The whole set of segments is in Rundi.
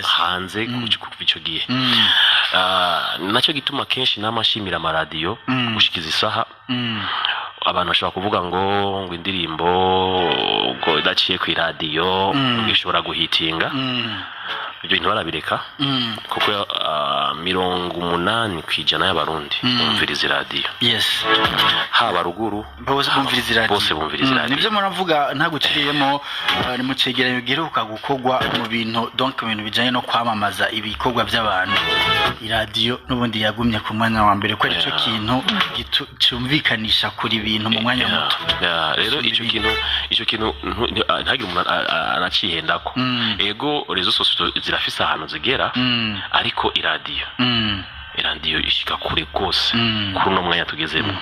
hanze kuva ico gihe nacyo gituma kenshi namashimira amaradiyo gushikiza isaha abantu bashobora kuvuga ngo indirimbo ngo idaciye ku iradiyo bishobora guhitinga ibyo bintu barabireka kuko 80% y'abarundi bumviriza iradiyo haba ruguru bose bumviriza iradiyo nivyo muravuga ntaguciriyemo ni mu cegeranyo giheruka gukorwa mu bintu donc ibintu bijanye no kwamamaza ibikorwa by'abantu iradiyo n'ubundi yagumye ku mwanya wa mbere ko arico kintu cyumvikanisha kuri ibintu mu mwanya muto rero ico kintu ntagire umuntu anacihendako ego rezo sosio zirafise ahantu zigera ariko iradiyo ishika kure gose kuri no mwanya tugezemo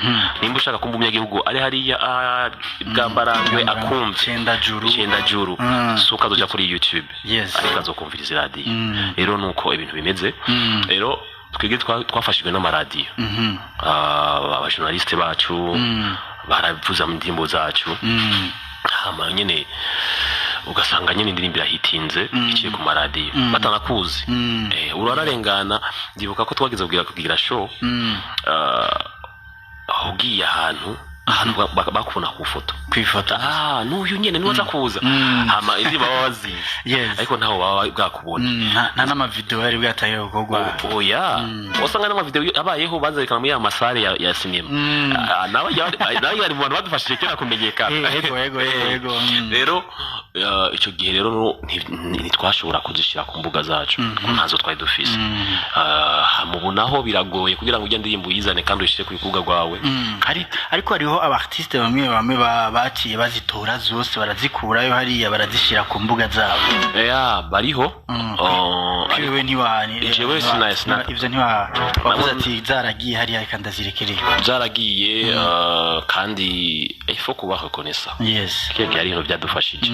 nimba ushaka kumva umyagihugu ari hariya bwambarangwe akumva cenda juru so kazoja kuri YouTube ariko azokumviriza iradiyo rero nuko ibintu bimeze rero twige twafashijwe n'amaradiyo abajournaliste bacu baravuza mu ndimbo zacu hama nyene ugasanga nyene indirimbo irahitinze iciye ku maradiyo batanakuzi urararengana ndibuka ko twageze kugira show ugiye ahantu bakubona ku foto kwifoto n'uyu nyene niwaza kuza hama izi baba bazizi ariko ntaho baba bwakubona nta n'ama video yari bwataye gukogwa wasanga n'ama video abayeho bazerekana muri ya masare ya cinema nawe yari mu bantu badufashije kera kumenyekana yego rero ico gihe rero ntitwashobora kuzishira ku mbuga zacu ntazo twari dufise hamubunaho biragoye kugira ngo ujye ndirimbo yizane kandi ushire ku bikuga rwawe ariko hariho abartiste bamwe baciye bazitora zose barazikurayo hariya barazishira ku mbuga zabo bariho jewe ntiwani jewe sinayesna ivyo ntiwavuze ati zaragiye hariya reka ndazirekereye zaragiye kandi ifo kubaho konesa kege ari ibintu byadufashije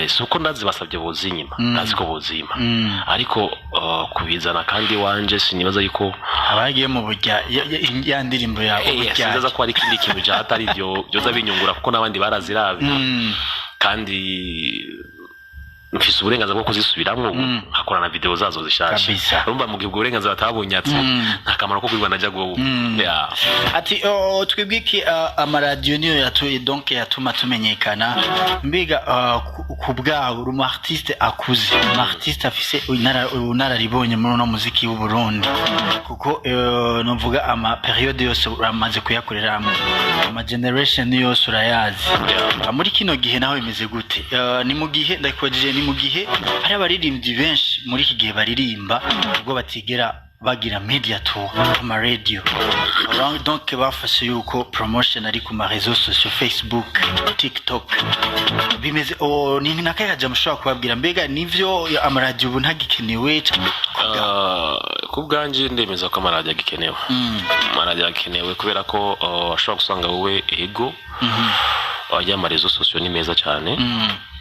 suko ndazibasabye bozinyima ndazi ko bozima ariko kubizana kandi wanje sinibaza yuko abagiye mu burya ya ndirimbo yawe sinzaza ko ari ikindi kintu cyatari byoza binyungura kuko nabandi barazirabe kandi mfise uburenganzira bwo kuzisubiramwo nkakora na video zazo zishashe urumva mu gihe uburenganzira batabonyatse nta kamaro ko kwibana jago ati twibwiki amaradiyo niyo yatuye donc yatuma tumenyekana mbiga ku bwawe uri artiste akuze artiste afise unararibonye muri no muziki w'u Burundi kuko novuga ama periode yose uramaze kuyakorera ama generation yose urayazi muri kino gihe naho bimeze gute ni mu gihe ndakwaje ni mu gihe hari abaririmbyi benshi muri iki gihe baririmba ubwo batigera bagira media tour ku ma radio donc bafashe yuko promotion ari ku ma réseaux sociaux Facebook TikTok bimeze ni nakaye kaje mushobora kubabwira mbega nivyo amaradio ubu ntagikenewe ku bwanje ndemeza ko amaradio agikenewe amaradio agikenewe kubera ko ashobora gusanga wowe ego ajya ama réseaux sociaux ni meza cyane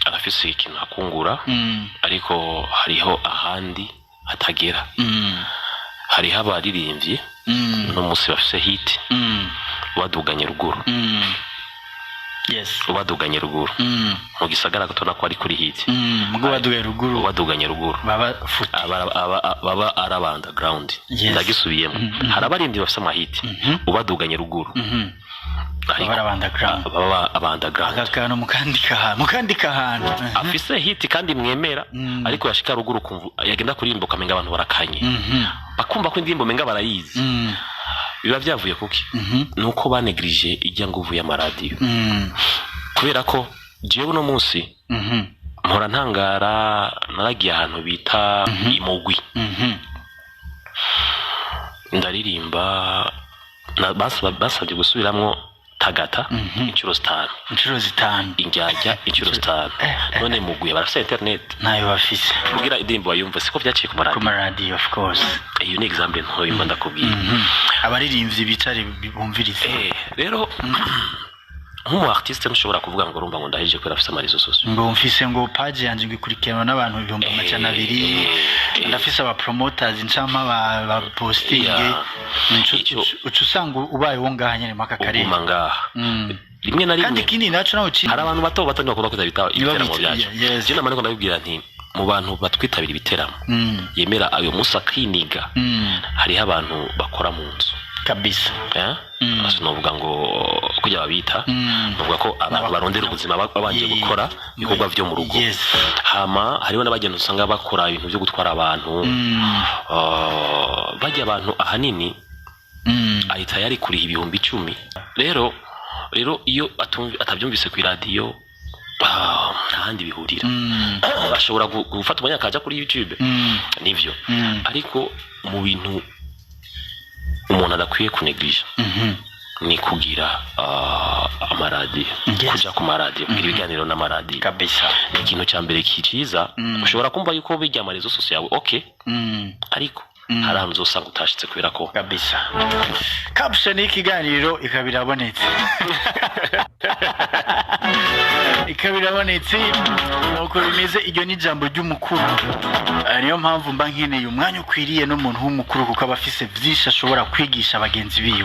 arafise ikintu akungura ariko hariho ahandi hatagera hariho abaririmbyi no musi bafise hit baduganye ruguru baduganye ruguru mu gisagara gatona ko ari kuri hit mugo baduganye ruguru baba araba underground ndagisubiyemo harabarindi bafise amahit ubaduganye ruguru baba abandaground akano mukandika ahantu afise hit kandi mwemera ariko yashika ruguru kumva yagenda kuririmba kamenga abantu barakanye bakumva ko indirimbo menga barayizi biba byavuye kuki nuko banegrije ijya nguvu ya maradiyo kubera ko jewe no munsi mpora ntangara naragiye ahantu bita imugwi ndaririmba basabye gusubiramwo tagata inchuro zitanu injyajya inchuro zitanu none muguye barafise internet nayo bafise kugira indirimbo bayumva siko byaciye ku maradiyo of course iyo ni example ntoyi mba ndakubwira abaririmbyi bitare bumvirize rero nk'umu artiste ntushobora kuvuga ngo urumva ngo ndahije kwera afise amarizo sose ngo mfise ngo page yanje ngikurikiranwa n'abantu 200 ndafise aba promoters ncama ba posting ucusanga ubaye wo ngahanye maka kare rimwe na rimwe kandi kindi naco naho hari abantu bato batanywa kuba kutabita ibiteramo byacu je namaneko ndabibwira nti mu bantu batwitabira ibiteramo yemera ayo musa akiniga hariho abantu bakora mu nzu kabisa novuga ngo kujya babita novuga ko abantu barondera ubuzima babanje gukora ibikorwa vyo mu rugo hama hariho n'abagenda usanga bakora ibintu byo gutwara abantu bajya abantu ahanini ahita yari kuri ibihumbi 10 rero iyo atabyumvise ku radio ntahandi bihurira bashobora gufata umwanya akaja kuri YouTube nivyo ariko mu bintu umuntu adakwiye kuneglisha ni kugira amaradiyo kuja ku maradiyo kugira ibiganiro n'amaradiyo kabisa ni ikintu cya mbere kiza ushobora kumva yuko bijya mu rezo sosiyo yawe okay ariko hari ahantu uzosanga utashitse kubera ko kabisa caption y'ikiganiro ikabirabonetse ikabirabonetse nuko bimeze iryo ni jambo ry'umukuru niyo mpamvu mba nkeneye umwanya ukwiriye n'umuntu w'umukuru kuko aba afise byinshi ashobora kwigisha abagenzi biwe